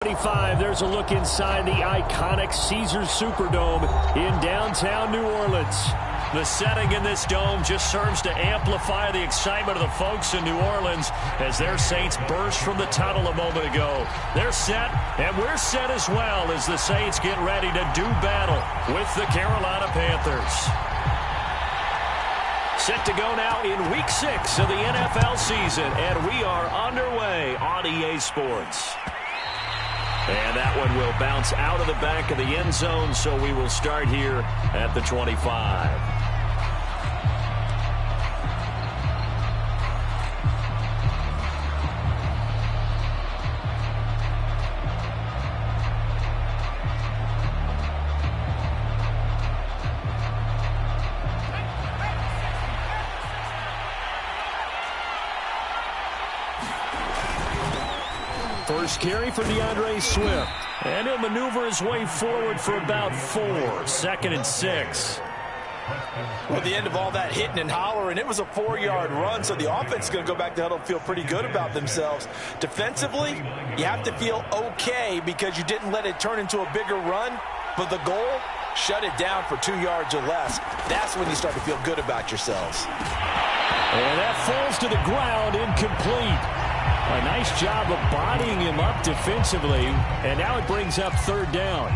25, there's a look inside the iconic Caesars Superdome in downtown New Orleans. The setting in this dome just serves to amplify the excitement of the folks in New Orleans as their Saints burst from the tunnel a moment ago. They're set, and we're set as well as the Saints get ready to do battle with the Carolina Panthers. Set to go now in Week 6 of the NFL season, and we are underway on EA Sports. And that one will bounce out of the back of the end zone, so we will start here at the 25. First carry for DeAndre Swift. And he'll maneuver his way forward for about 4. 2nd and 6. Well, the end of all that hitting and hollering, it was a 4-yard run, so the offense is going to go back to huddle and feel pretty good about themselves. Defensively, you have to feel okay because you didn't let it turn into a bigger run, but the goal, shut it down for 2 yards or less. That's when you start to feel good about yourselves. And that falls to the ground, incomplete. A nice job of bodying him up defensively, and now it brings up 3rd down.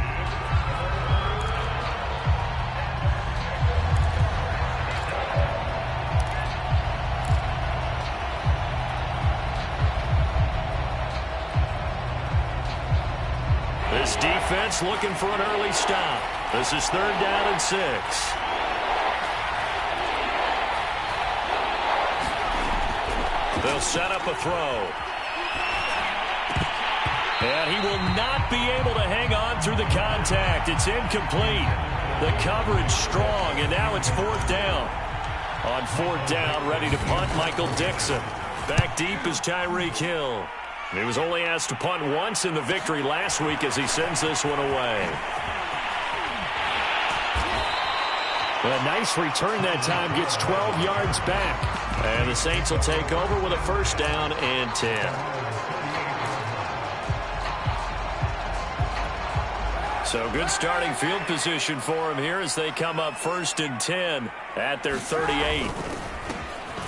This defense looking for an early stop. This is 3rd down and 6. They'll set up a throw. And he will not be able to hang on through the contact. It's incomplete. The coverage strong, and now it's 4th down. On 4th down, ready to punt, Michael Dixon. Back deep is Tyreek Hill. He was only asked to punt once in the victory last week as he sends this one away. A nice return that time, gets 12 yards back. And the Saints will take over with a 1st down and 10. So good starting field position for him here as they come up 1st and 10 at their 38.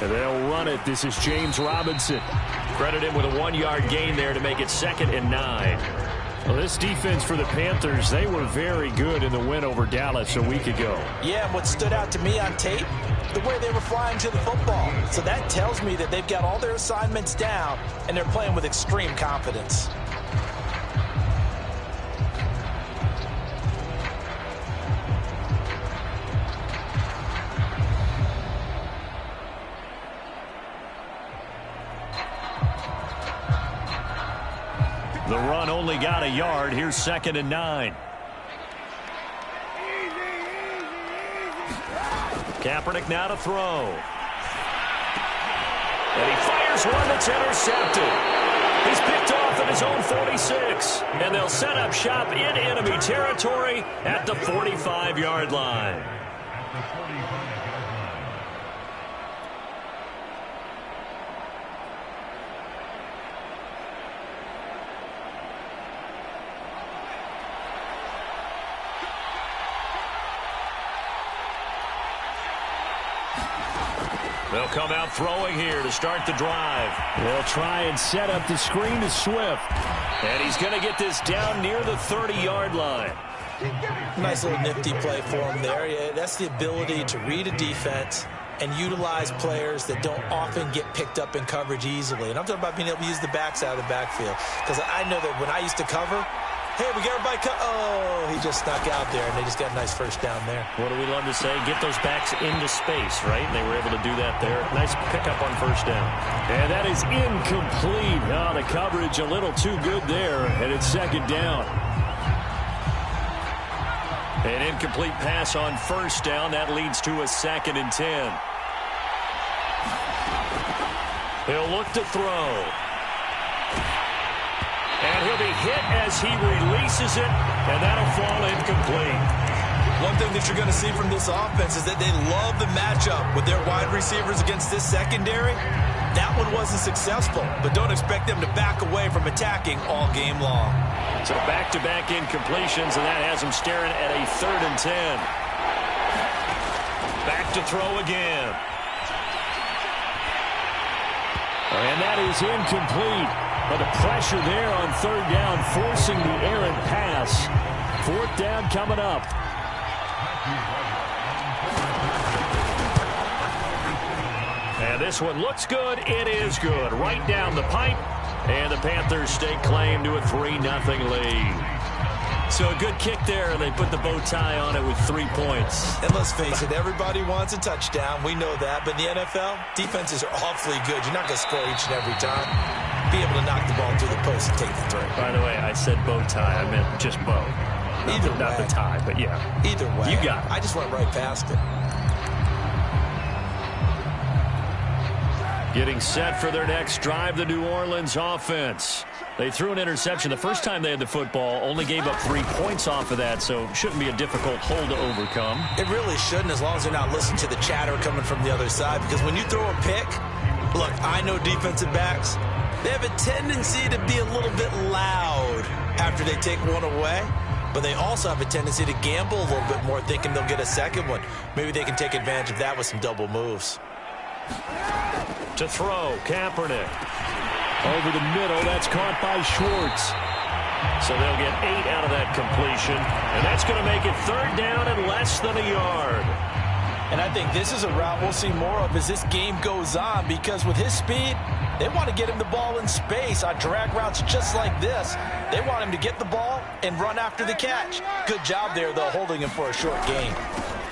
And they'll run it. This is James Robinson. Credit him with a 1-yard gain there to make it 2nd and 9. Well, this defense for the Panthers, they were very good in the win over Dallas a week ago. Yeah, what stood out to me on tape, the way they were flying to the football. So that tells me that they've got all their assignments down, and they're playing with extreme confidence. The run only got a yard. Here's 2nd and 9. Kaepernick now to throw. And he fires one that's intercepted. He's picked off at his own 46. And they'll set up shop in enemy territory at the 45-yard line. They'll come out throwing here to start the drive. They'll try and set up the screen to Swift. And he's going to get this down near the 30-yard line. Nice little nifty play for him there. Yeah, that's the ability to read a defense and utilize players that don't often get picked up in coverage easily. And I'm talking about being able to use the backs out of the backfield. Because I know that when I used to cover, hey, we got everybody oh, he just snuck out there, and they just got a nice 1st down there. What do we love to say? Get those backs into space, right? And they were able to do that there. Nice pickup on 1st down. And that is incomplete. Oh, the coverage a little too good there, and it's 2nd down. An incomplete pass on 1st down. That leads to a 2nd and 10. He'll look to throw. And he'll be hit as he releases it, and that'll fall incomplete. One thing that you're going to see from this offense is that they love the matchup with their wide receivers against this secondary. That one wasn't successful, but don't expect them to back away from attacking all game long. So back-to-back incompletions, and that has them staring at a 3rd and 10. Back to throw again. And that is incomplete. But the pressure there on 3rd down, forcing the errant pass. 4th down coming up. And this one looks good. It is good. Right down the pipe. And the Panthers stake claim to a 3-0 lead. So a good kick there, and they put the bow tie on it with 3 points. And let's face it, everybody wants a touchdown. We know that. But in the NFL, defenses are awfully good. You're not going to score each and every time. Be able to knock the ball through the post and take the throw. By the way, I said bow tie. I meant just bow. Not the tie, but yeah. Either way. You got it. I just went right past it. Getting set for their next drive, the New Orleans offense. They threw an interception the first time they had the football, only gave up 3 points off of that, so shouldn't be a difficult hole to overcome. It really shouldn't, as long as they're not listening to the chatter coming from the other side, because when you throw a pick, look, I know defensive backs, they have a tendency to be a little bit loud after they take one away, but they also have a tendency to gamble a little bit more, thinking they'll get a second one. Maybe they can take advantage of that with some double moves. To throw, Kaepernick. Over the middle, that's caught by Schwartz. So they'll get 8 out of that completion, and that's going to make it 3rd down and less than a yard. And I think this is a route we'll see more of as this game goes on, because with his speed, they want to get him the ball in space on drag routes just like this. They want him to get the ball and run after the catch. Good job there, though, holding him for a short gain.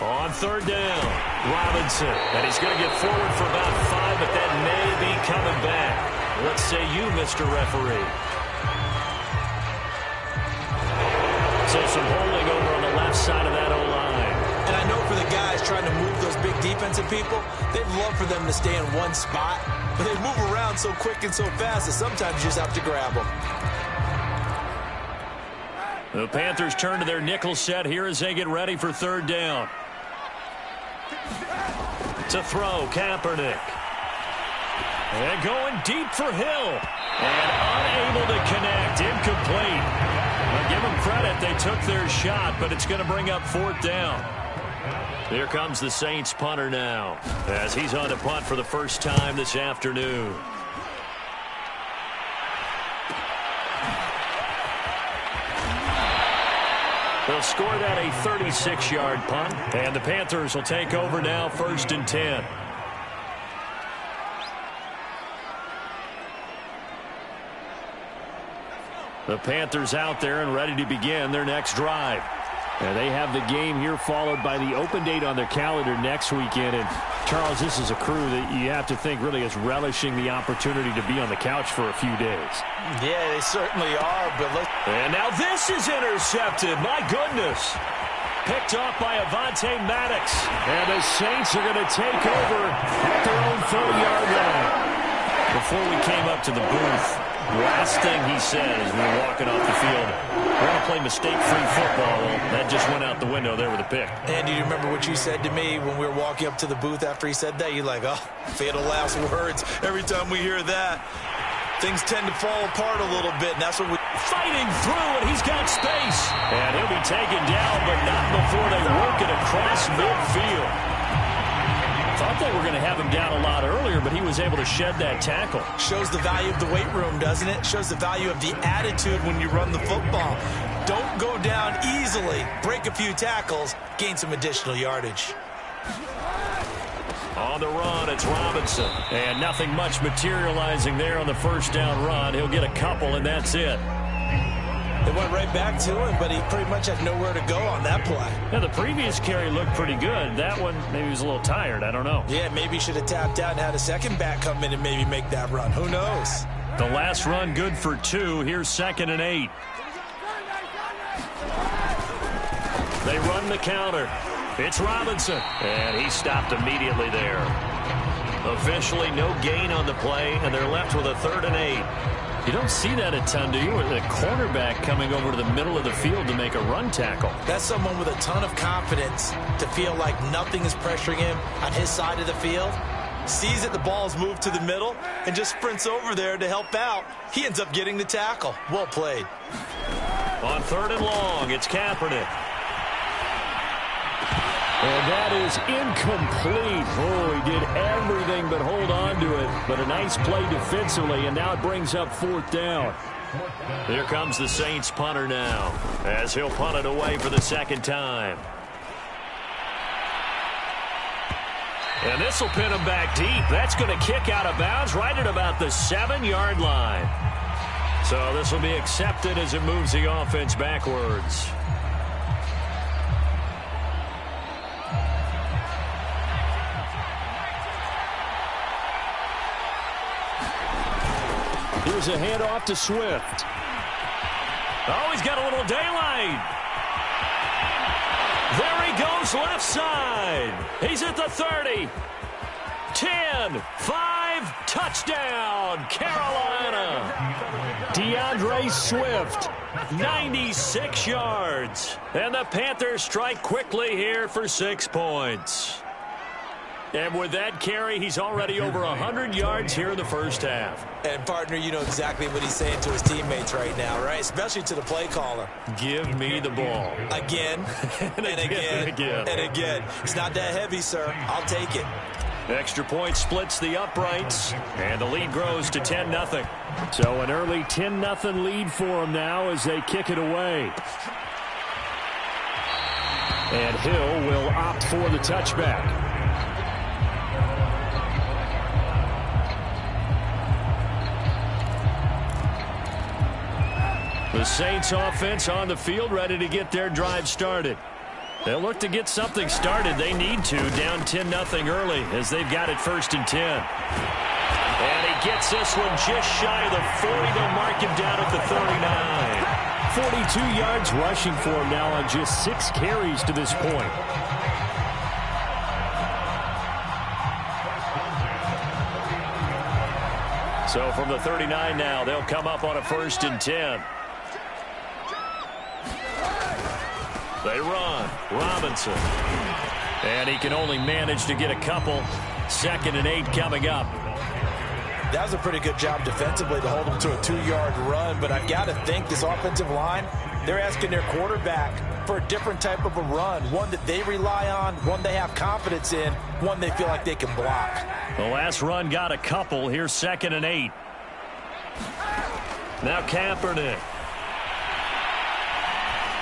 On 3rd down, Robinson. And he's going to get forward for about 5, but that may be coming back. What say you, Mr. Referee? So some holding over on the left side of that O-line. And I know for the guys trying to move those big defensive people, they'd love for them to stay in one spot, but they move around so quick and so fast that sometimes you just have to grab them. The Panthers turn to their nickel set here as they get ready for 3rd down. To throw, Kaepernick. And going deep for Hill. And unable to connect. Incomplete. Now give them credit. They took their shot, but it's going to bring up 4th down. Here comes the Saints punter now, as he's on to punt for the first time this afternoon. They'll score that a 36-yard punt, and the Panthers will take over now 1st and 10. The Panthers out there and ready to begin their next drive. And they have the game here followed by the open date on their calendar next weekend. And, Charles, this is a crew that you have to think really is relishing the opportunity to be on the couch for a few days. Yeah, they certainly are. But look. And now this is intercepted. My goodness. Picked off by Avonte Maddox. And the Saints are going to take over at their own 30-yard line. Before we came up to the booth, last thing he said as we were walking off the field, we're going to play mistake-free football. Well, that just went out the window there with a pick. And do you remember what you said to me when we were walking up to the booth after he said that? You're like, oh, fatal last words. Every time we hear that, things tend to fall apart a little bit, and that's what we... Fighting through, and he's got space. And he'll be taken down, but not before they work it across midfield. Thought they were going to have him down a lot earlier, but he was able to shed that tackle. Shows the value of the weight room, doesn't it? Shows the value of the attitude when you run the football. Don't go down easily. Break a few tackles. Gain some additional yardage. On the run, it's Robinson. And nothing much materializing there on the 1st down run. He'll get a couple, and that's it. They went right back to him, but he pretty much had nowhere to go on that play. Yeah, the previous carry looked pretty good. That one, maybe he was a little tired. I don't know. Yeah, maybe he should have tapped out and had a second back come in and maybe make that run. Who knows? The last run good for 2. Here's 2nd and 8. They run the counter. It's Robinson. And he stopped immediately there. Officially no gain on the play, and they're left with a 3rd and 8. You don't see that a ton, do you? With a cornerback coming over to the middle of the field to make a run tackle. That's someone with a ton of confidence to feel like nothing is pressuring him on his side of the field. sees it, the ball's moved to the middle, and just sprints over there to help out. He ends up getting the tackle. Well played. On 3rd and long, it's Kaepernick. And that is incomplete. Oh, he did everything but hold on to it. But a nice play defensively, and now it brings up 4th down. Here comes the Saints punter now, as he'll punt it away for the 2nd time. And this will pin him back deep. That's going to kick out of bounds right at about the 7-yard line. So this will be accepted as it moves the offense backwards. Here's a handoff to Swift. Oh, he's got a little daylight. There he goes left side. He's at the 30. 10, 5, touchdown, Carolina. DeAndre Swift, 96 yards. And the Panthers strike quickly here for 6 points. And with that carry, he's already over 100 yards here in the first half. And, partner, you know exactly what he's saying to his teammates right now, right? Especially to the play caller. Give me the ball. Again, and again, and again. It's not that heavy, sir. I'll take it. Extra point splits the uprights, and the lead grows to 10-0. So an early 10-0 lead for them now as they kick it away. And Hill will opt for the touchback. The Saints offense on the field, ready to get their drive started. They'll look to get something started. They need to, down 10-0 early as they've got it 1st and 10. And he gets this one just shy of the 40. They'll mark him down at the 39. 42 yards rushing for him now on just 6 carries to this point. So from the 39 now, they'll come up on a 1st and 10. They run. Robinson. And he can only manage to get a couple. 2nd and 8 coming up. That was a pretty good job defensively to hold him to a 2-yard run. But I've got to think this offensive line, they're asking their quarterback for a different type of a run. One that they rely on, one they have confidence in, one they feel like they can block. The last run got a couple. Here's 2nd and 8. Now Kaepernick.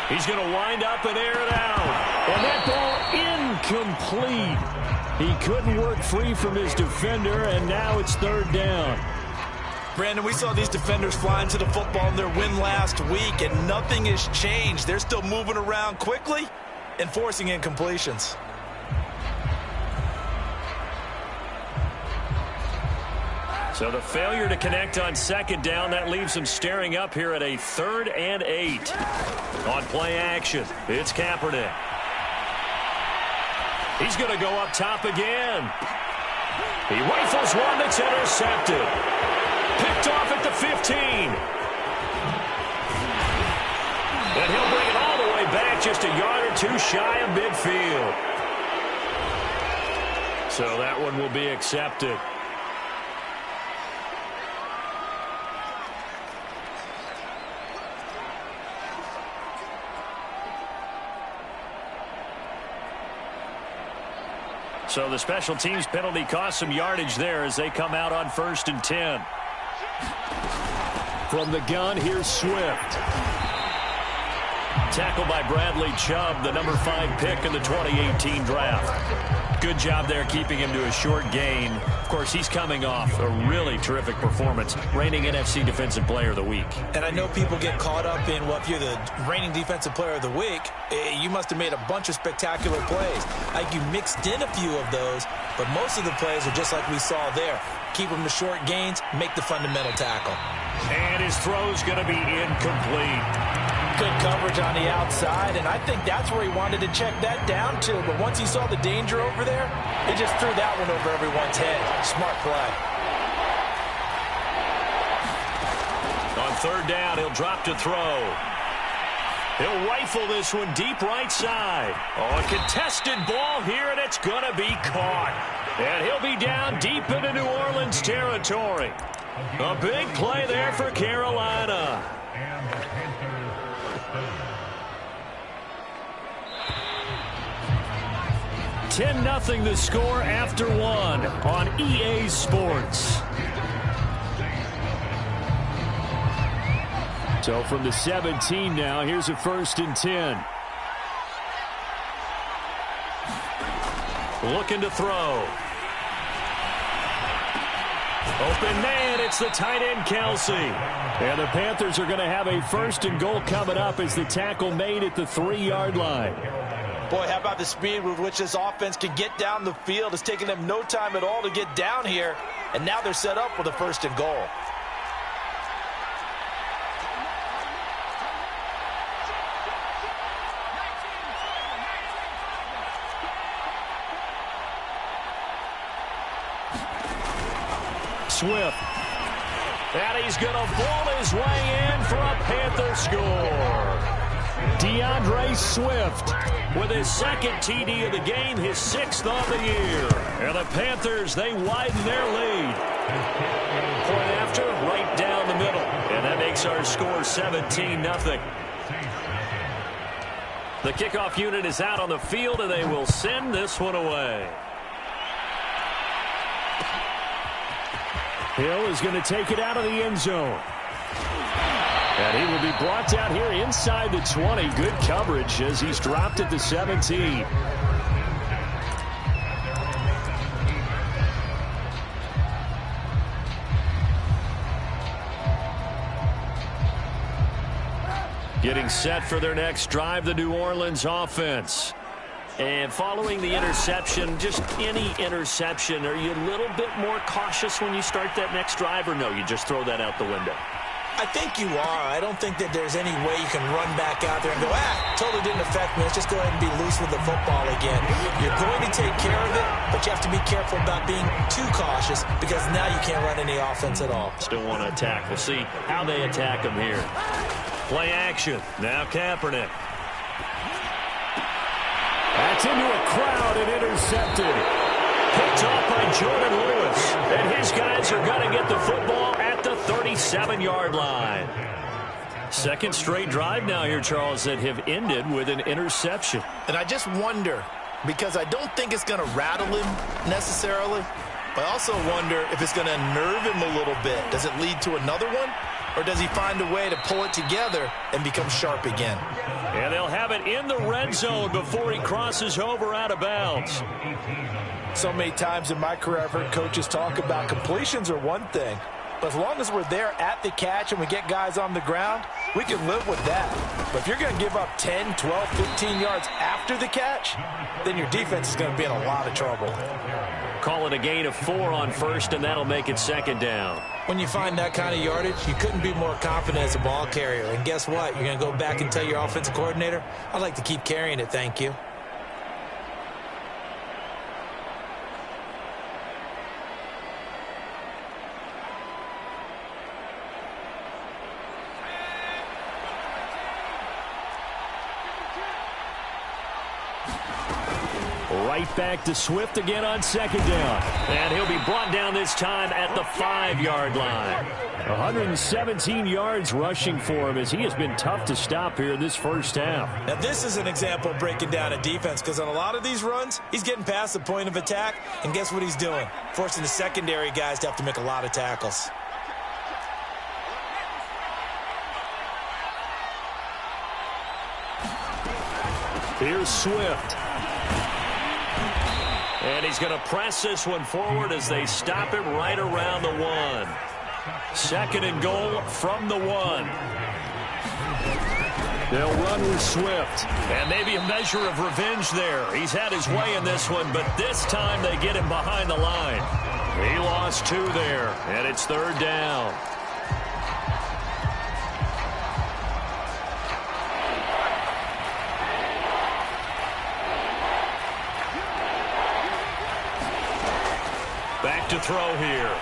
He's going to wind up and air it out. And that ball incomplete. He couldn't work free from his defender, and now it's 3rd down. Brandon, we saw these defenders flying to the football in their win last week, and nothing has changed. They're still moving around quickly and forcing incompletions. So the failure to connect on 2nd down, that leaves them staring up here at a 3rd and 8. On play action, it's Kaepernick. He's going to go up top again. He rifles one that's intercepted. Picked off at the 15. And he'll bring it all the way back, just a yard or 2 shy of midfield. So that one will be accepted. So the special teams penalty cost some yardage there as they come out on 1st and 10. From the gun, here's Swift. Tackled by Bradley Chubb, the number 5 pick in the 2018 draft. Good job there keeping him to a short gain. Of course, he's coming off a really terrific performance, reigning NFC Defensive Player of the Week. And I know people get caught up in, well, if you're the reigning Defensive Player of the Week, you must have made a bunch of spectacular plays. Like you mixed in a few of those, but most of the plays are just like we saw there. Keep them to short gains, make the fundamental tackle. And his throw's going to be incomplete. Good coverage on the outside, and I think that's where he wanted to check that down to. But once he saw the danger over there, he just threw that one over everyone's head. Smart play. On 3rd down, he'll drop to throw. He'll rifle this one deep right side. Oh, a contested ball here, and it's going to be caught. And he'll be down deep into New Orleans territory. A big play there for Carolina. 10-0 the score after one on EA Sports. So from the 17 now, here's a 1st and 10. Looking to throw. Open man, it's the tight end, Kelsey. And the Panthers are going to have a 1st and goal coming up as the tackle made at the 3-yard line. Boy, how about the speed with which this offense can get down the field? It's taken them no time at all to get down here. And now they're set up with a 1st and goal. Swift. And he's going to ball his way in for a Panther score. DeAndre Swift with his 2nd TD of the game, his 6th on the year. And the Panthers, they widen their lead. Point after, right down the middle. And that makes our score 17-0. The kickoff unit is out on the field, and they will send this one away. Hill is going to take it out of the end zone. And he will be brought down here inside the 20. Good coverage as he's dropped at the 17. Getting set for their next drive, the New Orleans offense. And following the interception, just any interception, are you a little bit more cautious when you start that next drive, or no, you just throw that out the window? I think you are. I don't think that there's any way you can run back out there and go, totally didn't affect me. Let's just go ahead and be loose with the football again. You're going to take care of it, but you have to be careful about being too cautious because now you can't run any offense at all. Still want to attack. We'll see how they attack them here. Play action. Now Kaepernick. That's into a crowd and intercepted. Picked off by Jordan Lewis. And his guys are going to get the football at the 37-yard line. 2nd straight drive now here, Charles, that have ended with an interception. And I just wonder, because I don't think it's going to rattle him necessarily, but I also wonder if it's going to unnerve him a little bit. Does it lead to another one? Or does he find a way to pull it together and become sharp again? And they'll have it in the red zone before he crosses over out of bounds. So many times in my career, I've heard coaches talk about completions are one thing. But as long as we're there at the catch and we get guys on the ground, we can live with that. But if you're going to give up 10, 12, 15 yards after the catch, then your defense is going to be in a lot of trouble. Call it a gain of 4 on 1st, and that'll make it 2nd down. When you find that kind of yardage, you couldn't be more confident as a ball carrier. And guess what? You're going to go back and tell your offensive coordinator, I'd like to keep carrying it, thank you. Right back to Swift again on 2nd down. And he'll be brought down this time at the 5-yard line. 117 yards rushing for him as he has been tough to stop here in this first half. Now this is an example of breaking down a defense because on a lot of these runs, he's getting past the point of attack. And guess what he's doing? Forcing the secondary guys to have to make a lot of tackles. Here's Swift. And he's going to press this one forward as they stop him right around the 1. 2nd and goal from the 1. They'll run with Swift. And maybe a measure of revenge there. He's had his way in this one, but this time they get him behind the line. He lost 2 there, and it's 3rd down. Back to throw here.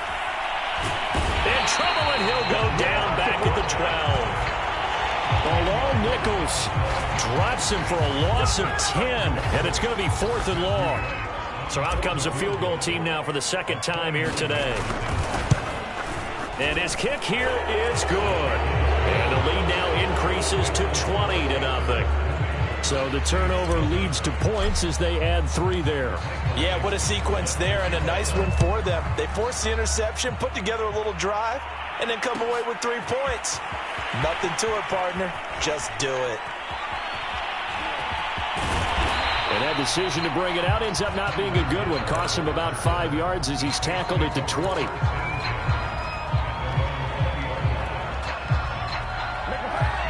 In trouble, and he'll go down back at the 12. Long Nichols drops him for a loss of 10, and it's going to be 4th and long. So out comes a field goal team now for the second time here today. And his kick here is good. And the lead now increases to 20-0. So the turnover leads to points as they add 3 there. Yeah, what a sequence there, and a nice win for them. They forced the interception, put together a little drive, and then come away with 3 points. Nothing to it, partner. Just do it. And that decision to bring it out ends up not being a good one. Costs him about 5 yards as he's tackled at the 20.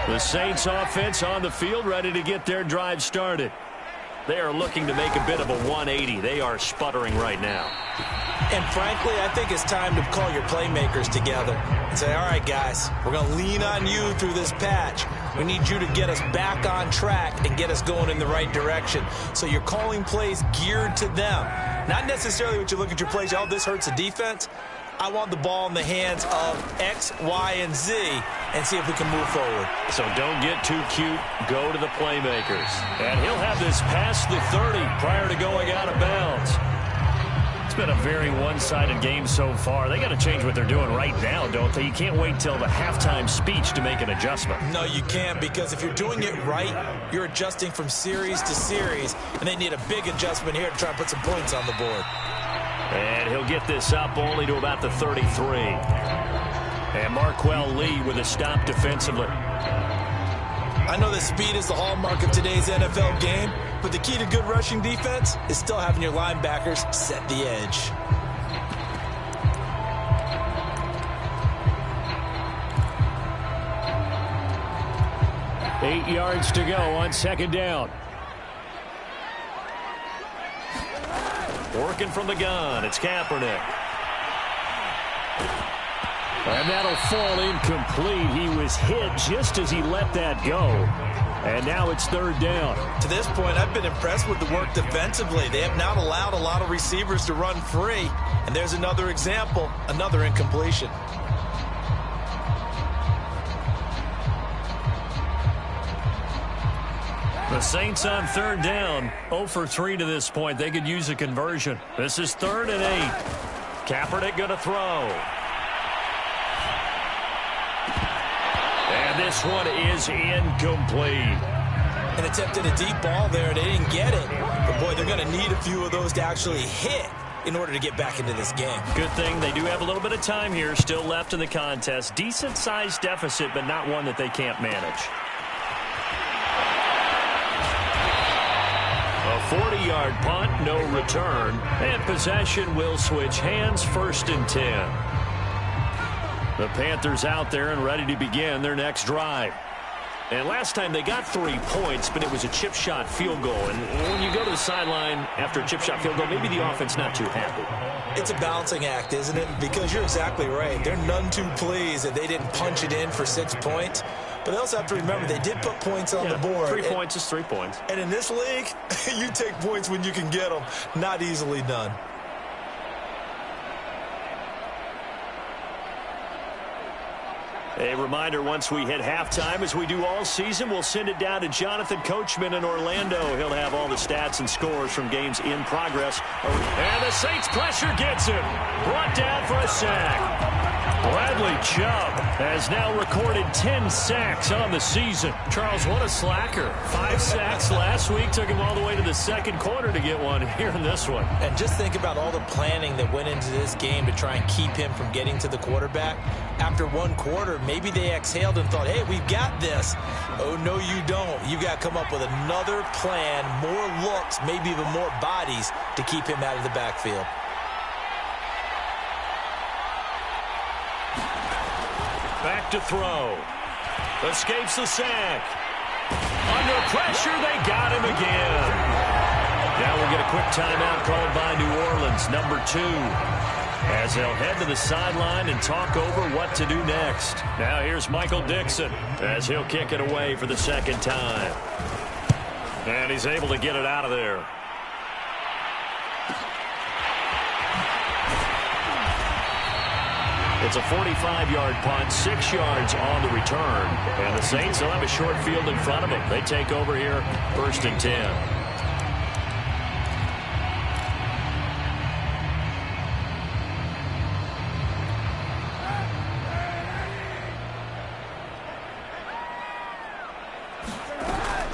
The Saints offense on the field, ready to get their drive started. They are looking to make a bit of a 180. They are sputtering right now. And frankly, I think it's time to call your playmakers together and say, all right, guys, we're going to lean on you through this patch. We need you to get us back on track and get us going in the right direction. So you're calling plays geared to them. Not necessarily what you look at your plays, oh, this hurts the defense. I want the ball in the hands of X, Y, and Z and see if we can move forward. So don't get too cute. Go to the playmakers. And he'll have this past the 30 prior to going out of bounds. It's been a very one-sided game so far. They got to change what they're doing right now, don't they? You can't wait till the halftime speech to make an adjustment. No, you can't, because if you're doing it right, you're adjusting from series to series, and they need a big adjustment here to try and put some points on the board. And he'll get this up only to about the 33. And Marquell Lee with a stop defensively. I know that speed is the hallmark of today's NFL game, but the key to good rushing defense is still having your linebackers set the edge. Eight yards to go on second down. Working from the gun, it's Kaepernick. And that'll fall incomplete. He was hit just as he let that go. And now it's third down. To this point, I've been impressed with the work defensively. They have not allowed a lot of receivers to run free. And there's another example, another incompletion. The Saints on third down, 0 for 3 to this point. They could use a conversion. This is 3rd and 8. Kaepernick going to throw. And this one is incomplete. An attempt at a deep ball there, they didn't get it. But, boy, they're going to need a few of those to actually hit in order to get back into this game. Good thing they do have a little bit of time here still left in the contest. Decent-sized deficit, but not one that they can't manage. A 40-yard punt, no return, and possession will switch hands, 1st and 10. The Panthers out there and ready to begin their next drive. And last time they got 3 points, but it was a chip shot field goal. And when you go to the sideline after a chip shot field goal, maybe the offense not too happy. It's a balancing act, isn't it? Because you're exactly right. They're none too pleased that they didn't punch it in for 6 points. But they also have to remember they did put points on the board. 3 points is 3 points. And in this league, you take points when you can get them. Not easily done. A reminder, once we hit halftime, as we do all season, we'll send it down to Jonathan Coachman in Orlando. He'll have all the stats and scores from games in progress. And the Saints pressure gets him. Brought down for a sack. Bradley Chubb has now recorded 10 sacks on the season. Charles, what a slacker. 5 sacks last week. Took him all the way to the second quarter to get one here in this one. And just think about all the planning that went into this game to try and keep him from getting to the quarterback. After 1 quarter, maybe they exhaled and thought, hey, we've got this. Oh, no, you don't. You got to come up with another plan, more looks, maybe even more bodies to keep him out of the backfield. Back to throw. Escapes the sack. Under pressure, they got him again. Now we'll get a quick timeout called by New Orleans, number 2. As they'll head to the sideline and talk over what to do next. Now here's Michael Dixon as he'll kick it away for the second time. And he's able to get it out of there. It's a 45-yard punt, 6 yards on the return. And the Saints will have a short field in front of them. They take over here, 1st and 10.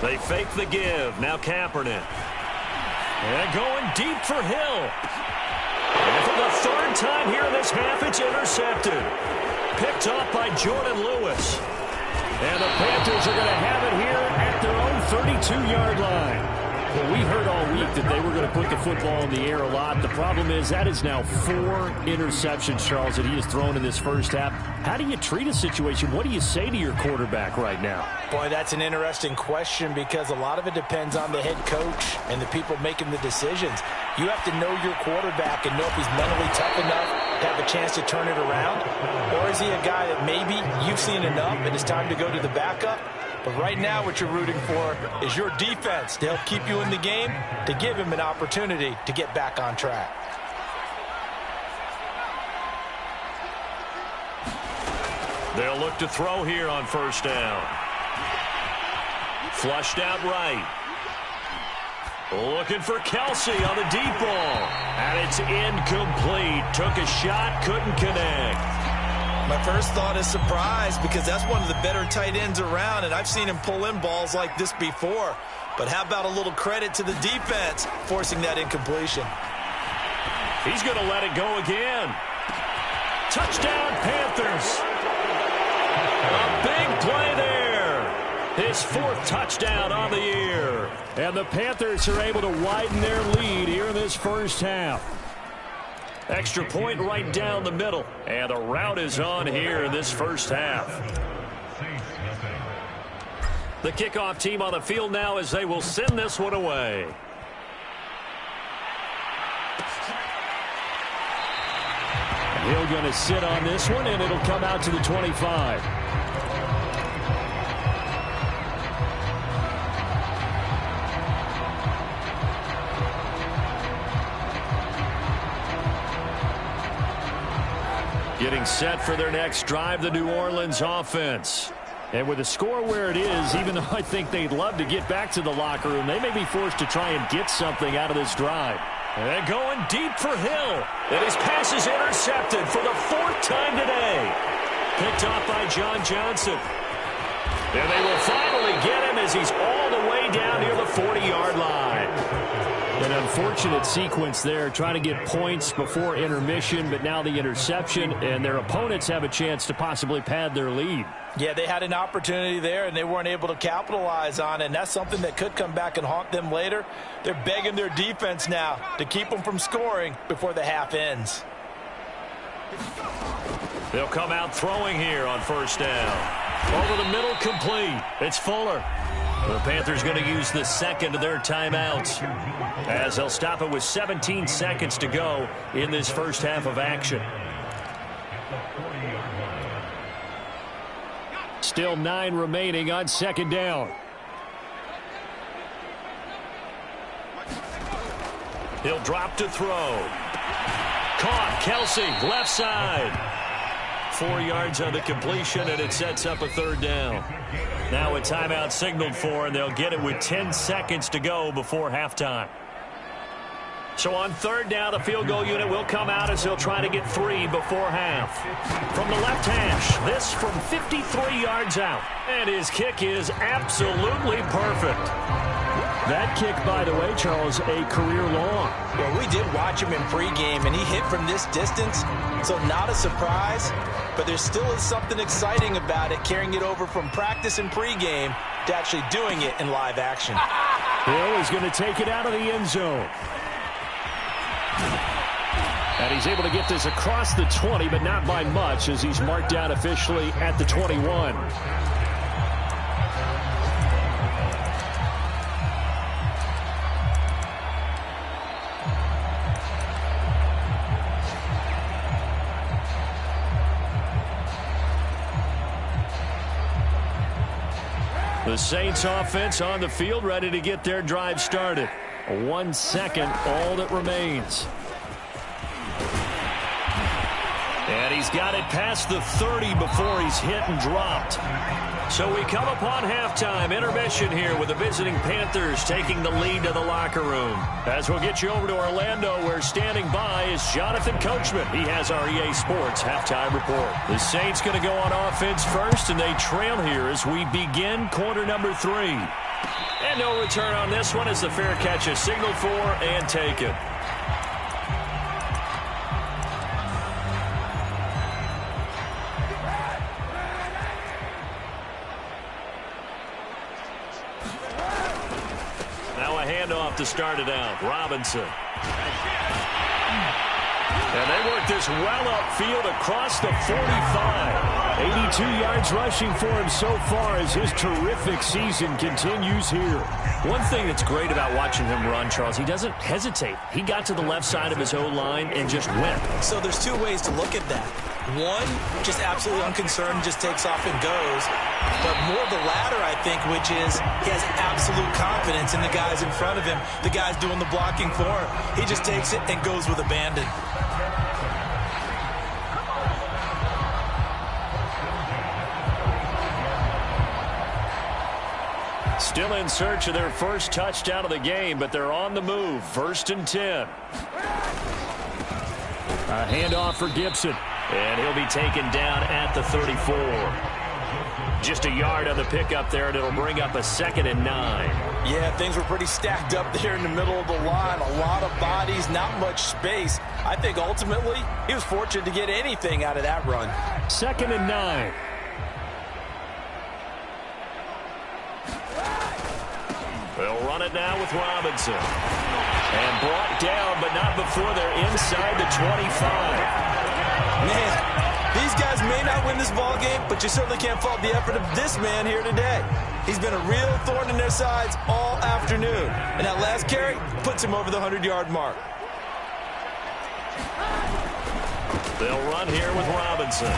They fake the give. Now Kaepernick. And going deep for Hill. And for the 3rd time here in this half, it's intercepted. Picked off by Jordan Lewis. And the Panthers are going to have it here at their own 32-yard line. Well, we heard all week that they were going to put the football in the air a lot. The problem is that is now 4 interceptions, Charles, that he has thrown in this first half. How do you treat a situation? What do you say to your quarterback right now? Boy, that's an interesting question because a lot of it depends on the head coach and the people making the decisions. You have to know your quarterback and know if he's mentally tough enough to have a chance to turn it around. Or is he a guy that maybe you've seen enough and it's time to go to the backup? But right now what you're rooting for is your defense to help keep you in the game, to give him an opportunity to get back on track. They'll look to throw here on 1st down. Flushed out right. Looking for Kelsey on the deep ball. And it's incomplete. Took a shot, couldn't connect. My first thought is surprise because that's one of the better tight ends around, and I've seen him pull in balls like this before. But how about a little credit to the defense forcing that incompletion? He's going to let it go again. Touchdown, Panthers. A big play there. His 4th touchdown on the year. And the Panthers are able to widen their lead here in this first half. Extra point right down the middle. And the route is on here in this first half. The kickoff team on the field now as they will send this one away. Hill going to sit on this one, and it'll come out to the 25. Getting set for their next drive, the New Orleans offense. And with the score where it is, even though I think they'd love to get back to the locker room, they may be forced to try and get something out of this drive. And going deep for Hill. And his pass is intercepted for the 4th time today. Picked off by John Johnson. And they will finally get him as he's all the way down near the 40-yard line. An unfortunate sequence there, trying to get points before intermission, but now the interception, and their opponents have a chance to possibly pad their lead. Yeah, they had an opportunity there, and they weren't able to capitalize on it, and that's something that could come back and haunt them later. They're begging their defense now to keep them from scoring before the half ends. They'll come out throwing here on 1st down. Over the middle, complete. It's Fuller. The Panthers going to use the 2nd of their timeouts as they'll stop it with 17 seconds to go in this first half of action. Still 9 remaining on 2nd down. He'll drop to throw. Caught. Kelsey, left side. 4 yards on the completion, and it sets up a 3rd down. Now a timeout signaled for, and they'll get it with 10 seconds to go before halftime. So on 3rd down, the field goal unit will come out as they'll try to get 3 before half. From the left hash, this from 53 yards out. And his kick is absolutely perfect. That kick, by the way, Charles, a career long. Well, we did watch him in pregame, and he hit from this distance, so not a surprise. But there still is something exciting about it, carrying it over from practice and pregame to actually doing it in live action. Hill is going to take it out of the end zone. And he's able to get this across the 20, but not by much, as he's marked down officially at the 21. The Saints offense on the field, ready to get their drive started. 1 second, all that remains. And he's got it past the 30 before he's hit and dropped. So we come upon halftime intermission here with the visiting Panthers taking the lead to the locker room. As we'll get you over to Orlando, where standing by is Jonathan Coachman. He has our EA Sports halftime report. The Saints going to go on offense first, and they trail here as we begin quarter number 3. And no return on this one as the fair catch is signaled for and taken. Handoff to start it out. Robinson. And they work this well upfield across the 45. 82 yards rushing for him so far as his terrific season continues here. One thing that's great about watching him run, Charles, he doesn't hesitate. He got to the left side of his O-line and just went. So there's two ways to look at that. One, just absolutely unconcerned, just takes off and goes. But more the latter, I think, which is he has absolute confidence in the guys in front of him, the guys doing the blocking for him. He just takes it and goes with abandon. Still in search of their first touchdown of the game, but they're on the move. 1st and 10. A handoff for Gibson. And he'll be taken down at the 34. Just a yard on the pickup there, and it'll bring up a 2nd and 9. Yeah, things were pretty stacked up there in the middle of the line. A lot of bodies, not much space. I think ultimately he was fortunate to get anything out of that run. 2nd and 9. They'll run it now with Robinson. And brought down, but not before they're inside the 25. Man, these guys may not win this ball game, but you certainly can't fault the effort of this man here today. He's been a real thorn in their sides all afternoon. And that last carry puts him over the 100-yard mark. They'll run here with Robinson.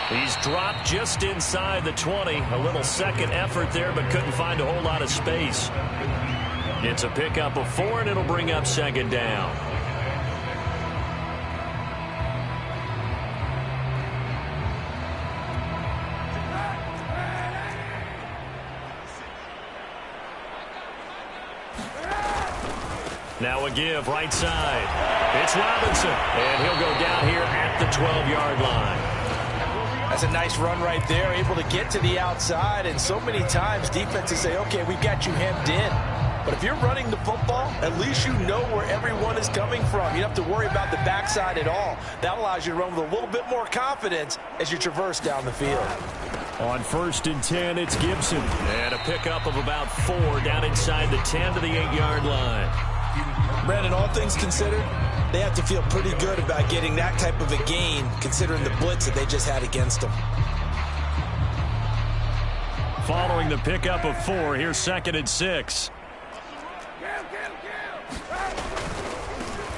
He's dropped just inside the 20. A little second effort there, but couldn't find a whole lot of space. It's a pickup of 4, and it'll bring up 2nd down. Now a give right side. It's Robinson, and he'll go down here at the 12-yard line. That's a nice run right there, able to get to the outside, and so many times defenses say, okay, we've got you hemmed in. But if you're running the football, at least you know where everyone is coming from. You don't have to worry about the backside at all. That allows you to run with a little bit more confidence as you traverse down the field. On 1st and 10, it's Gibson. And a pickup of about 4 down inside the 10 to the 8-yard line. Brandon, all things considered, they have to feel pretty good about getting that type of a gain, considering the blitz that they just had against them. Following the pickup of 4, here's 2nd and 6.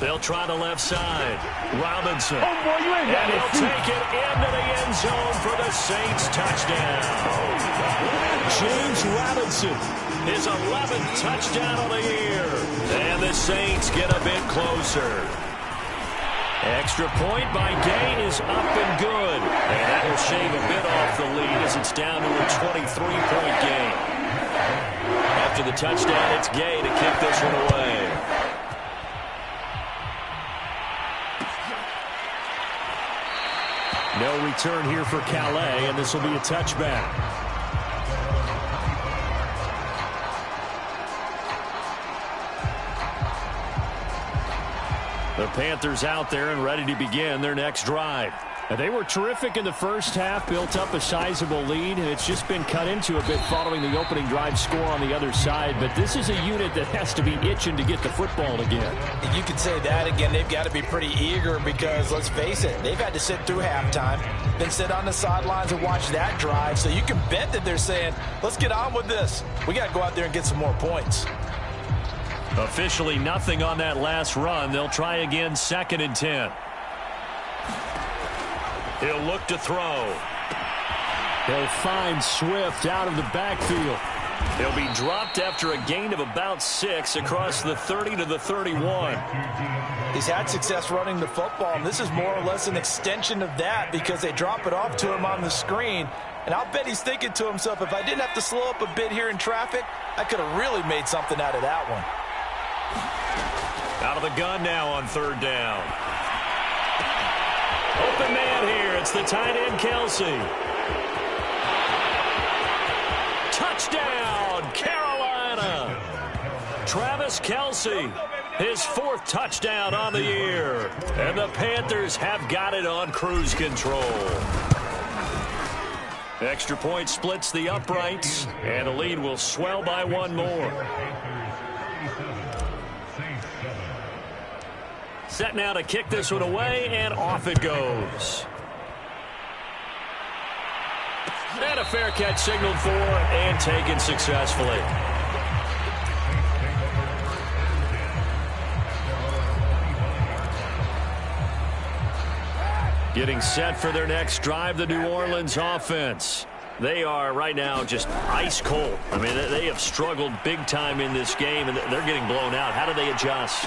They'll try the left side. Robinson. Oh, boy, you ain't got and it. he'll take it into the end zone for the Saints touchdown. James Robinson, his 11th touchdown of the year. And the Saints get a bit closer. Extra point by Gay is up and good. And that will shave a bit off the lead as it's down to a 23-point game. After the touchdown, it's Gay to kick this one away. No return here for Calais, and this will be a touchback. The Panthers out there and ready to begin their next drive. Now, they were terrific in the first half, built up a sizable lead, and it's just been cut into a bit following the opening drive score on the other side. But this is a unit that has to be itching to get the football again. You could say that again. They've got to be pretty eager because, let's face it, they've had to sit through halftime, then sit on the sidelines and watch that drive. So you can bet that they're saying, let's get on with this. We got to go out there and get some more points. Officially nothing on that last run. They'll try again, 2nd and 10. He'll look to throw. He'll find Swift out of the backfield. He'll be dropped after a gain of about 6 across the 30 to the 31. He's had success running the football, and this is more or less an extension of that because they drop it off to him on the screen. And I'll bet he's thinking to himself, if I didn't have to slow up a bit here in traffic, I could have really made something out of that one. Out of the gun now on 3rd down. Open man here. It's the tight end, Kelsey. Touchdown, Carolina. Travis Kelsey, his 4th touchdown on the year. And the Panthers have got it on cruise control. Extra point splits the uprights, and the lead will swell by 1 more. Set now to kick this one away, and off it goes. And a fair catch signaled for and taken successfully. Getting set for their next drive, the New Orleans offense. They are right now just ice cold. I mean, they have struggled big time in this game, and they're getting blown out. How do they adjust?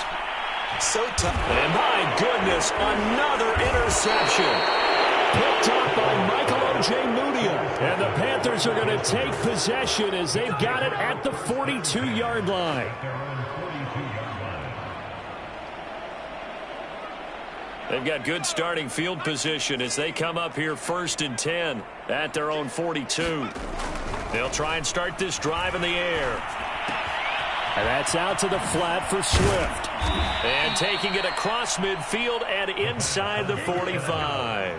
So tough. And my goodness, another interception. Picked up by Michael O.J. Mudia. And the Panthers are going to take possession as they've got it at the 42-yard line. They've got good starting field position as they come up here 1st and 10 at their own 42. They'll try and start this drive in the air. And that's out to the flat for Swift. And taking it across midfield and inside the 45.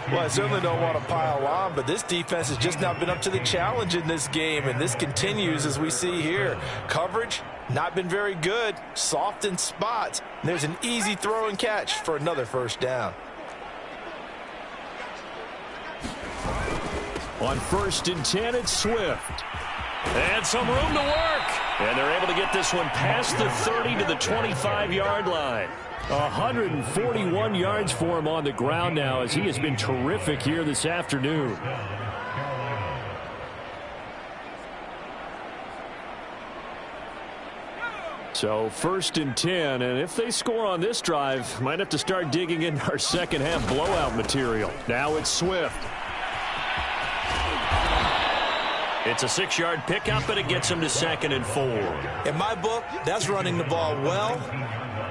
Well, I certainly don't want to pile on, but this defense has just not been up to the challenge in this game, and this continues as we see here. Coverage, not been very good, soft in spots. And there's an easy throw and catch for another 1st down. On 1st and 10, it's Swift. And some room to work. And they're able to get this one past the 30 to the 25-yard line. 141 yards for him on the ground now as he has been terrific here this afternoon. So 1st and 10, and if they score on this drive, might have to start digging in our second half blowout material. Now it's Swift. It's a 6-yard pickup, and it gets him to 2nd and 4. In my book, that's running the ball well,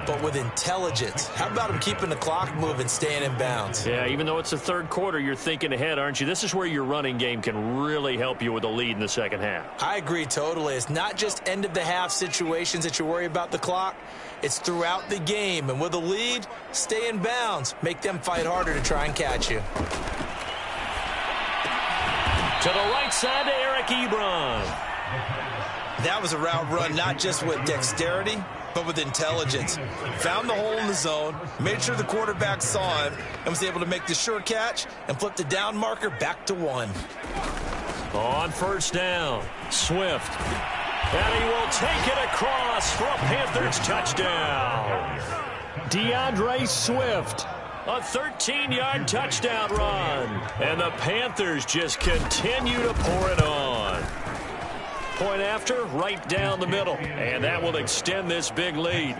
but with intelligence. How about him keeping the clock moving, staying in bounds? Yeah, even though it's the 3rd quarter, you're thinking ahead, aren't you? This is where your running game can really help you with a lead in the second half. I agree totally. It's not just end-of-the-half situations that you worry about the clock. It's throughout the game. And with a lead, stay in bounds. Make them fight harder to try and catch you. To the right side to Eric Ebron. That was a route run not just with dexterity, but with intelligence. Found the hole in the zone, made sure the quarterback saw him, and was able to make the sure catch and flip the down marker back to 1. On 1st down, Swift. And he will take it across for a Panthers touchdown. DeAndre Swift. A 13-yard touchdown run. And the Panthers just continue to pour it on. Point after, right down the middle. And that will extend this big lead.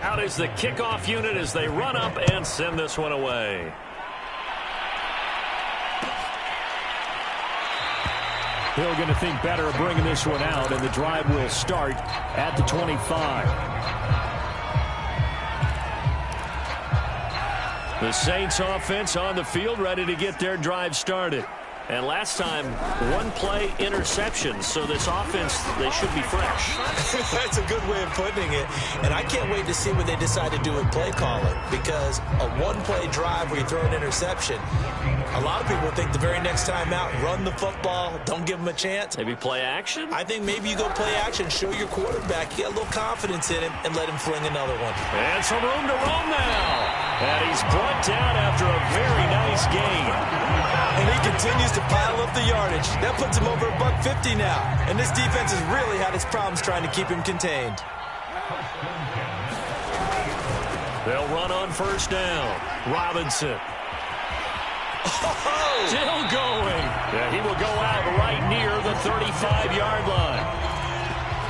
Out is the kickoff unit as they run up and send this one away. Hill going to think better of bringing this one out, and the drive will start at the 25. The Saints offense on the field ready to get their drive started. And last time, 1-play interception. So this offense, they should be fresh. That's a good way of putting it. And I can't wait to see what they decide to do with play calling. Because a 1-play drive where you throw an interception, a lot of people think the very next time out, run the football, don't give them a chance. Maybe play action? I think maybe you go play action, show your quarterback, you got a little confidence in him, and let him fling another one. And some room to roam now. And he's brought down after a very nice gain. And he continues to pile up the yardage. That puts him over $150 now. And this defense has really had its problems trying to keep him contained. They'll run on 1st down. Robinson. Oh! Still going. Yeah, he will go out right near the 35-yard line.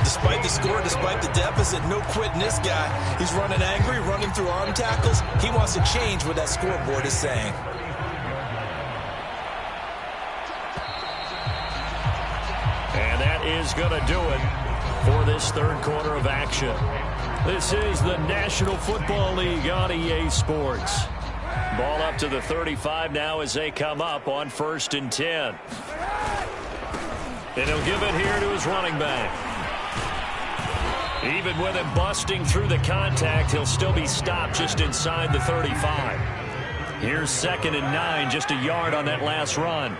Despite the score, despite the deficit, no quitting this guy. He's running angry, running through arm tackles. He wants to change what that scoreboard is saying. And that is going to do it for this third quarter of action. This is the National Football League on EA Sports. Ball up to the 35 now as they come up on 1st and 10. And he'll give it here to his running back. Even with him busting through the contact, he'll still be stopped just inside the 35. Here's 2nd and 9, just a yard on that last run.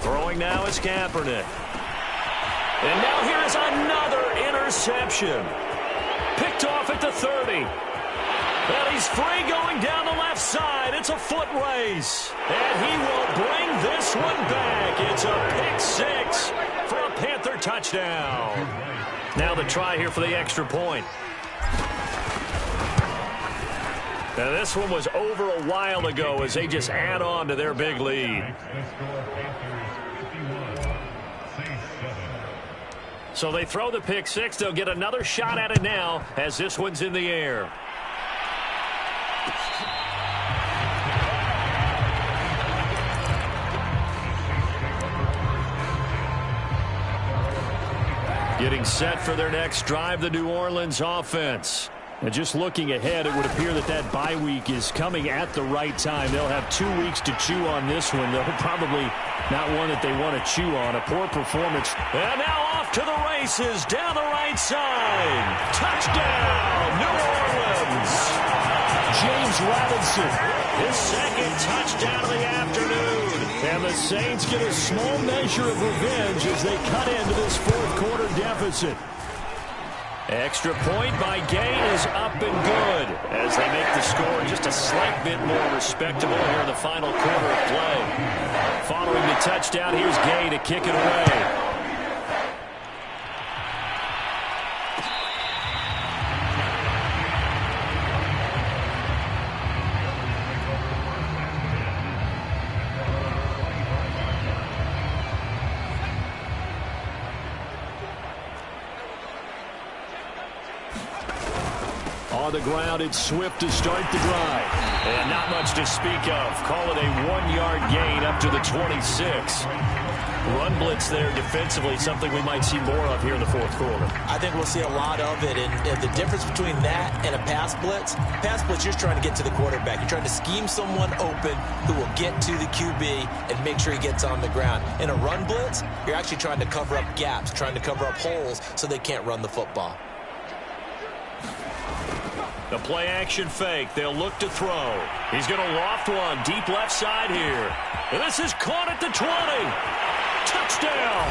Throwing now is Kaepernick. And now here is another interception. Picked off at the 30. And he's free going down the left side. It's a foot race. And he will bring this one back. It's a pick 6 for a Panther touchdown. Now the try here for the extra point. Now this one was over a while ago as they just add on to their big lead. So they throw the pick 6. They'll get another shot at it now as this one's in the air. Getting set for their next drive, the New Orleans offense. And just looking ahead, it would appear that that bye week is coming at the right time. They'll have 2 weeks to chew on this one, though probably not one that they want to chew on. A poor performance. And now off to the races down the right side. Touchdown, New Orleans. James Robinson, his 2nd touchdown of the afternoon. And the Saints get a small measure of revenge as they cut into this 4th quarter deficit. Extra point by Gay is up and good as they make the score just a slight bit more respectable here in the final quarter of play. Following the touchdown, here's Gay to kick it away. On the ground, it's Swift to start the drive. And not much to speak of. Call it a 1-yard gain up to the 26. Run blitz there defensively, something we might see more of here in the 4th quarter. I think we'll see a lot of it. And the difference between that and a pass blitz, you're just trying to get to the quarterback. You're trying to scheme someone open who will get to the QB and make sure he gets on the ground. In a run blitz, you're actually trying to cover up gaps, trying to cover up holes so they can't run the football. The play action fake. They'll look to throw. He's going to loft one deep left side here. And this is caught at the 20. Touchdown.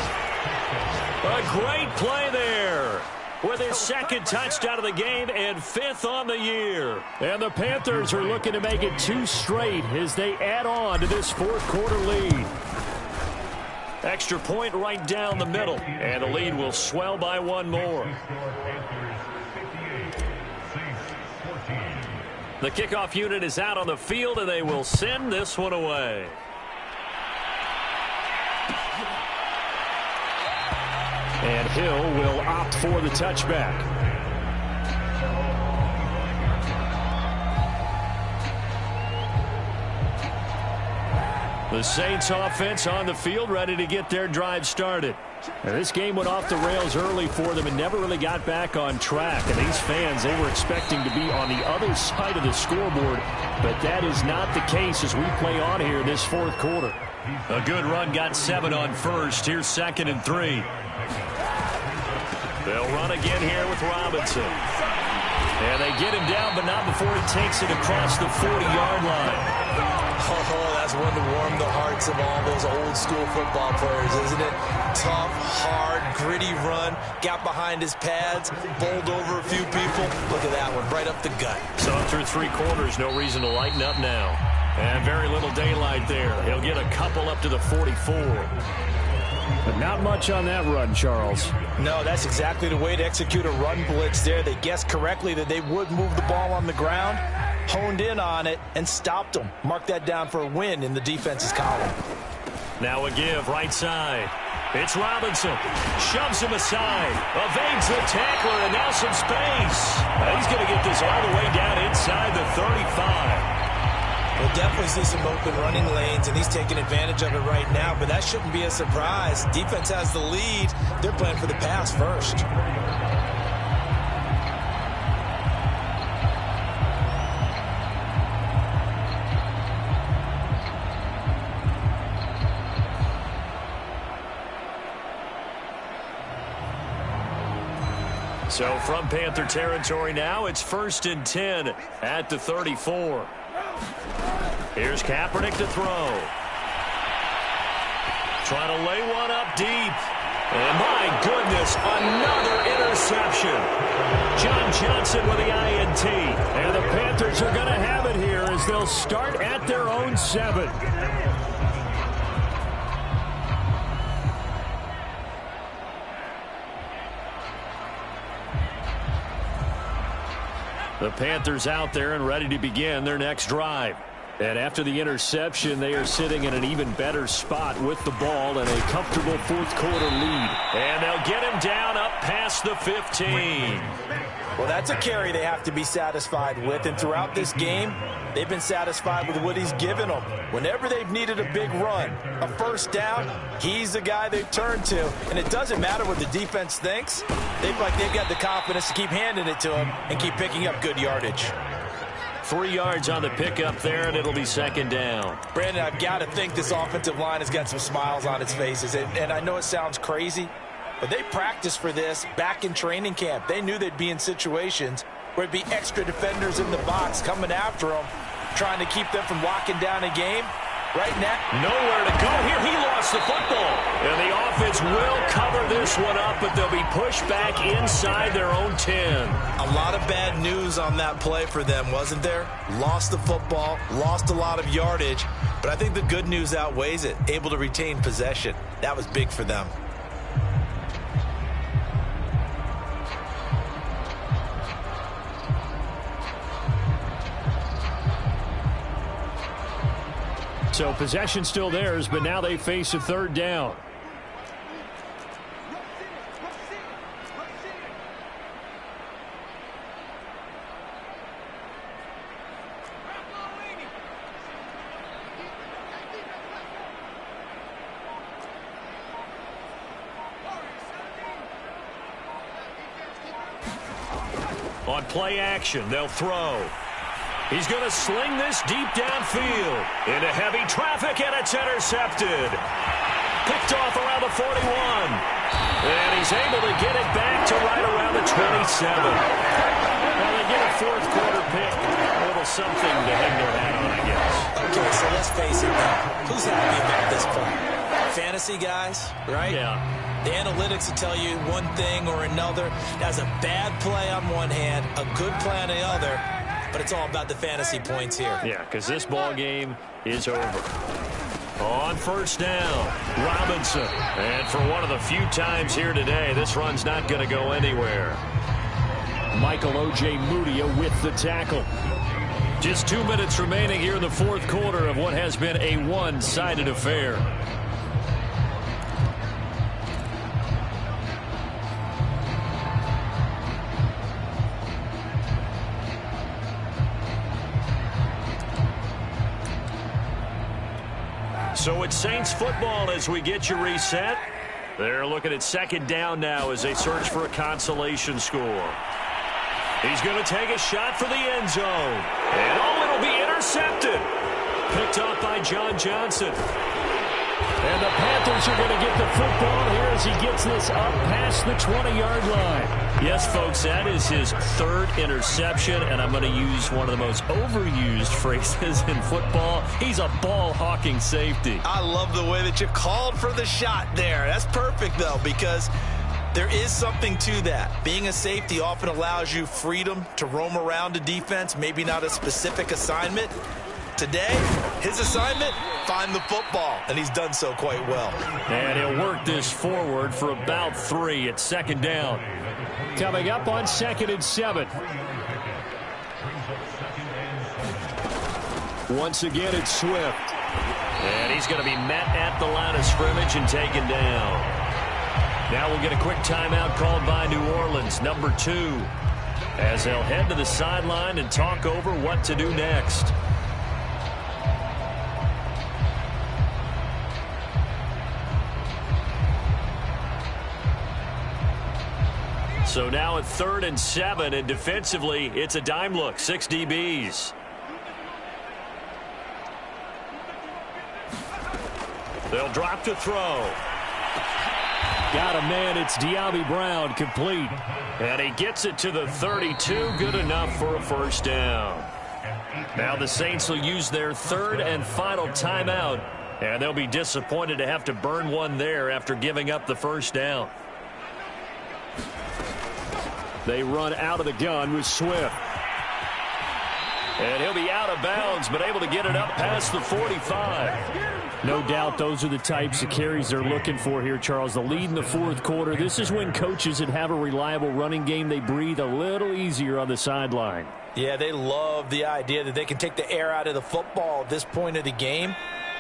A great play there with his 2nd touchdown of the game and 5th on the year. And the Panthers are looking to make it 2 straight as they add on to this 4th quarter lead. Extra point right down the middle. And the lead will swell by 1 more. The kickoff unit is out on the field, and they will send this one away. And Hill will opt for the touchback. The Saints offense on the field, ready to get their drive started. Now, this game went off the rails early for them and never really got back on track. And these fans, they were expecting to be on the other side of the scoreboard, but that is not the case as we play on here in this 4th quarter. A good run, got 7 on 1st. Here's 2nd and 3. They'll run again here with Robinson. And they get him down, but not before he takes it across the 40-yard line. Oh, that's one to warm the hearts of all those old school football players, isn't it? Tough, hard, gritty run, got behind his pads, bowled over a few people. Look at that one, right up the gut. So through 3 quarters, no reason to lighten up now. And very little daylight there. He'll get a couple up to the 44. But not much on that run, Charles. No, that's exactly the way to execute a run blitz there. They guessed correctly that they would move the ball on the ground. honed in on it and stopped them. Mark that down for a win in the defense's column. Now a give right side. It's Robinson. Shoves him aside. Evades the tackler, and now some space. He's going to get this all the way down inside the 35. We'll definitely see some open running lanes, and he's taking advantage of it right now, but that shouldn't be a surprise. Defense has the lead. They're playing for the pass first. So from Panther territory now, it's 1st and 10 at the 34. Here's Kaepernick to throw. Trying to lay one up deep. And my goodness, another interception. John Johnson with the INT. And the Panthers are going to have it here as they'll start at their own 7. The Panthers out there and ready to begin their next drive. And after the interception, they are sitting in an even better spot with the ball and a comfortable fourth-quarter lead. And they'll get him down up past the 15. Well, that's a carry they have to be satisfied with. And throughout this game, they've been satisfied with what he's given them. Whenever they've needed a big run, a first down, he's the guy they've turned to. And it doesn't matter what the defense thinks. They've got the confidence to keep handing it to him and keep picking up good yardage. 3 yards on the pickup there, and it'll be 2nd down. Brandon, I've got to think this offensive line has got some smiles on its faces. And I know it sounds crazy, but they practiced for this back in training camp. They knew they'd be in situations where it'd be extra defenders in the box coming after them, trying to keep them from locking down a game. Right now, nowhere to go here. He lost the football. And the offense will cover this one up, but they'll be pushed back inside their own 10. A lot of bad news on that play for them, wasn't there? Lost the football, lost a lot of yardage, but I think the good news outweighs it. Able to retain possession. That was big for them. So possession still theirs, but now they face a 3rd down. On play action, they'll throw. He's going to sling this deep downfield into heavy traffic, and it's intercepted. Picked off around the 41. And he's able to get it back to right around the 27. Well, they get a fourth-quarter pick. A little something to hang their hat on, I guess. Okay, so let's face it now. Who's happy about this play? Fantasy guys, right? Yeah. The analytics will tell you one thing or another. That's a bad play on one hand, a good play on the other. But it's all about the fantasy points here. Yeah, because this ball game is over. On 1st down, Robinson. And for one of the few times here today, this run's not going to go anywhere. Michael O.J. Mudia with the tackle. Just 2 minutes remaining here in the fourth quarter of what has been a one-sided affair. So it's Saints football as we get you reset. They're looking at 2nd down now as they search for a consolation score. He's going to take a shot for the end zone. And it'll be intercepted. Picked off by John Johnson. And the Panthers are going to get the football here as he gets this up past the 20-yard line. Yes, folks, that is his 3rd interception, and I'm going to use one of the most overused phrases in football. He's a ball-hawking safety. I love the way that you called for the shot there. That's perfect, though, because there is something to that. Being a safety often allows you freedom to roam around a defense, maybe not a specific assignment. Today, his assignment, find the football, and he's done so quite well. And he'll work this forward for about 3 at 2nd down. Coming up on 2nd and 7. Once again, it's Swift. And he's going to be met at the line of scrimmage and taken down. Now we'll get a quick timeout called by New Orleans, number 2, as they'll head to the sideline and talk over what to do next. So now at 3rd and 7, and defensively, it's a dime look, 6 DBs. They'll drop to throw. Got a man, it's De'Ami Brown, complete. And he gets it to the 32, good enough for a first down. Now the Saints will use their 3rd and final timeout, and they'll be disappointed to have to burn one there after giving up the first down. They run out of the gun with Swift. And he'll be out of bounds, but able to get it up past the 45. No doubt those are the types of carries they're looking for here, Charles. The lead in the 4th quarter. This is when coaches that have a reliable running game, they breathe a little easier on the sideline. Yeah, they love the idea that they can take the air out of the football at this point of the game.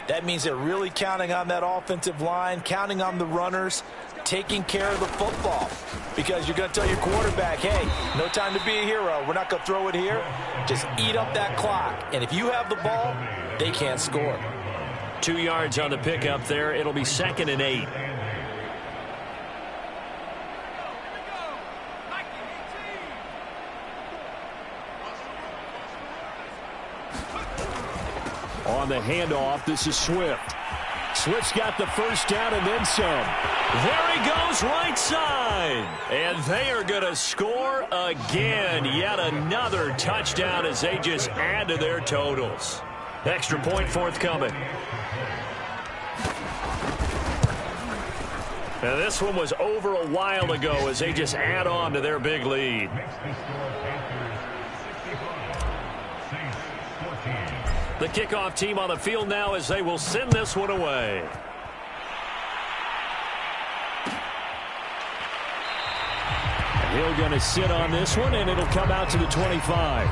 That means they're really counting on that offensive line, counting on the runners, taking care of the football. Because you're going to tell your quarterback, hey, no time to be a hero. We're not going to throw it here. Just eat up that clock. And if you have the ball, they can't score. 2 yards on the pickup there. It'll be 2nd and 8. On the handoff, this is Swift. Swift's got the first down and then some. There he goes, right side. And they are going to score again. Yet another touchdown as they just add to their totals. Extra point forthcoming. Now this one was over a while ago as they just add on to their big lead. The kickoff team on the field now as they will send this one away. Hill going to sit on this one, and it'll come out to the 25.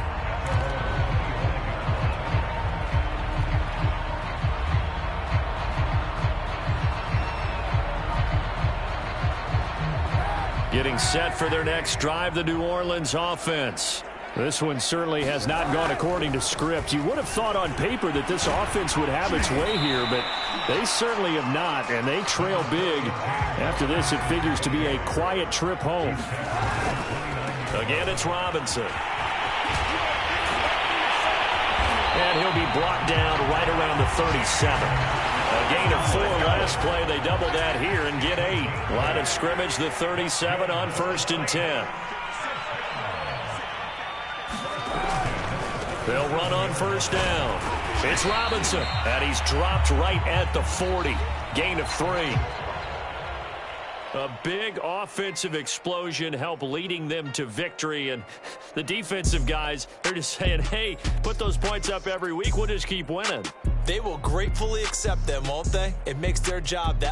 Getting set for their next drive, the New Orleans offense. This one certainly has not gone according to script. You would have thought on paper that this offense would have its way here, but they certainly have not, and they trail big. After this, it figures to be a quiet trip home. Again, it's Robinson. And he'll be brought down right around the 37. A gain of 4 last play. They double that here and get 8. Line of scrimmage, the 37 on 1st and 10. They'll run on first down. It's Robinson, and he's dropped right at the 40. Gain of 3. A big offensive explosion helped leading them to victory, and the defensive guys, they're just saying, hey, put those points up every week. We'll just keep winning. They will gratefully accept them, won't they? It makes their job that